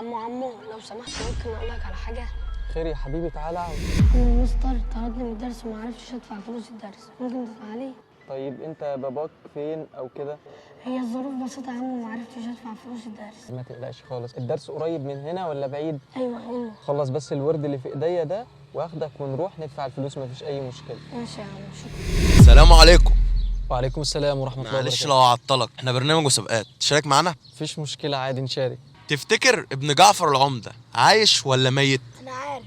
عمو لو سمحت ممكن اقول لك على حاجه؟ خير يا حبيبي، تعالى اقعد. انا مستر طردني من الدرس وما عرفتش ادفع فلوس الدرس، ممكن تدفع لي؟ طيب انت باباك فين او كده؟ هي الظروف بسيطه يا عمو، ما عرفتش ادفع فلوس الدرس. ما تقلقش خالص. الدرس قريب من هنا ولا بعيد؟ ايوه هنا. خلص بس الورد اللي في ايديا ده واخدك ونروح ندفع الفلوس، مفيش اي مشكله. ماشي يا عمو، شكرا. السلام عليكم. وعليكم السلام ورحمه الله معلش وبركاته. لو عطلك، احنا برنامج مسابقات، تشارك معانا؟ مفيش مشكله، عادي نشارك. تفتكر ابن جعفر العمدة عايش ولا ميت؟ انا عارف.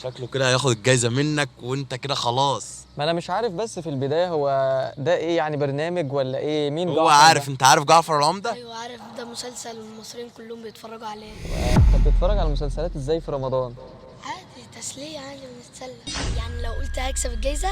شكله كده هياخد الجايزة منك وانت كده خلاص. ما انا مش عارف، بس في البدايه هو ده ايه يعني، برنامج ولا ايه؟ مين هو جعفر عارف. ده؟ انت عارف جعفر العمدة؟ ايوه عارف، ده مسلسل المصريين كلهم بيتفرجوا عليه. انت بتتفرج على المسلسلات ازاي في رمضان؟ عادي، تسليه يعني، بنتسلى. يعني لو قلت هكسب الجايزه.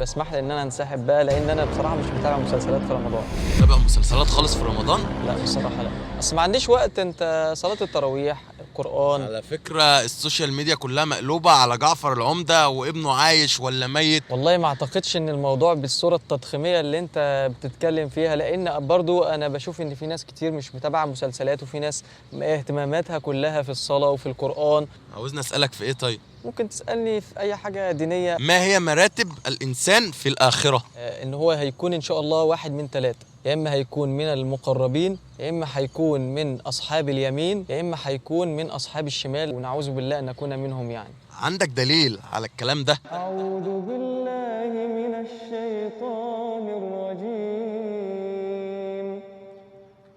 بسمح لي ان انا انسحب بقى، لان انا بصراحه مش متابع مسلسلات في رمضان. تابع مسلسلات خالص في رمضان؟ لا بصراحه لا، اصل ما عنديش وقت. انت صلاه التراويح، القران. على فكرة السوشيال ميديا كلها مقلوبة على جعفر العمدة وابنه عايش ولا ميت. والله ما اعتقدش ان الموضوع بالصوره التضخيميه اللي انت بتتكلم فيها، لان برضو انا بشوف ان في ناس كتير مش متابعه مسلسلات، وفي ناس اهتماماتها كلها في الصلاه وفي القران. عاوزني اسألك في ايه طيب؟ ممكن تسالني في اي حاجه دينيه. ما هي مراتب الانسان في الاخرة؟ ان هو هيكون ان شاء الله واحد من ثلاثه، يا اما هيكون من المقربين، يا اما هيكون من اصحاب اليمين، يا اما هيكون من اصحاب الشمال، ونعوذ بالله ان نكون منهم يعني. عندك دليل على الكلام ده؟ أعوذ بالله من الشيطان الرجيم.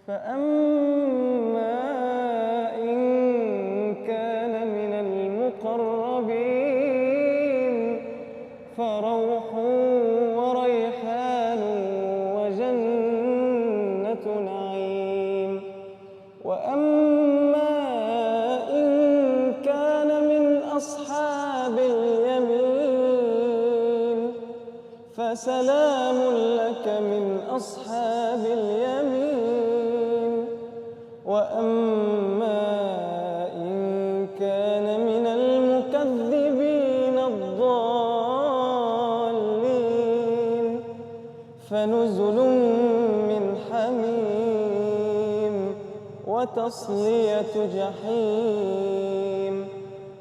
فأما إن كان من المقربين فروح وريحان وجنة نعيم. وأما إن كان من أصحاب اليمين فسلام لك من أصحاب اليمين. وأما إن كان من المكذبين الضالين فنزل من حميم وتصلية جحيم.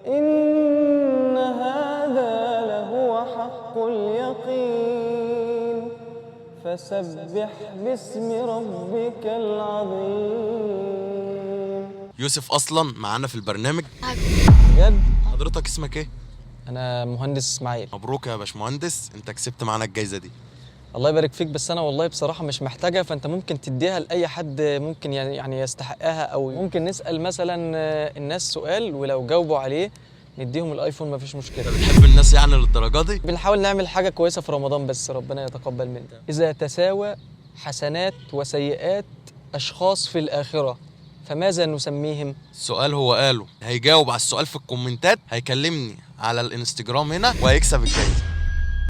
إن هذا لهو حق اليقين. فسبح باسم ربك العظيم. يوسف اصلا معانا في البرنامج. بجد؟ حضرتك اسمك ايه؟ أنا مهندس إسماعيل. مبروك يا باشمهندس، انت كسبت معانا الجايزة دي. الله يبارك فيك، بس أنا والله بصراحة مش محتاجها، فأنت ممكن تديها لأي حد ممكن يعني يستحقها، أو ممكن نسأل مثلا الناس سؤال ولو جاوبوا عليه نديهم الآيفون، مفيش مشكلة. انت بتحب الناس يعني للدرجة دي؟ بنحاول نعمل حاجة كويسة في رمضان، بس ربنا يتقبل منا. إذا تساوى حسنات وسيئات أشخاص في الآخرة فماذا نسميهم؟ السؤال هو قاله، هيجاوب على السؤال في الكومنتات، هيكلمني على الانستجرام هنا وهيكسب الجايزة.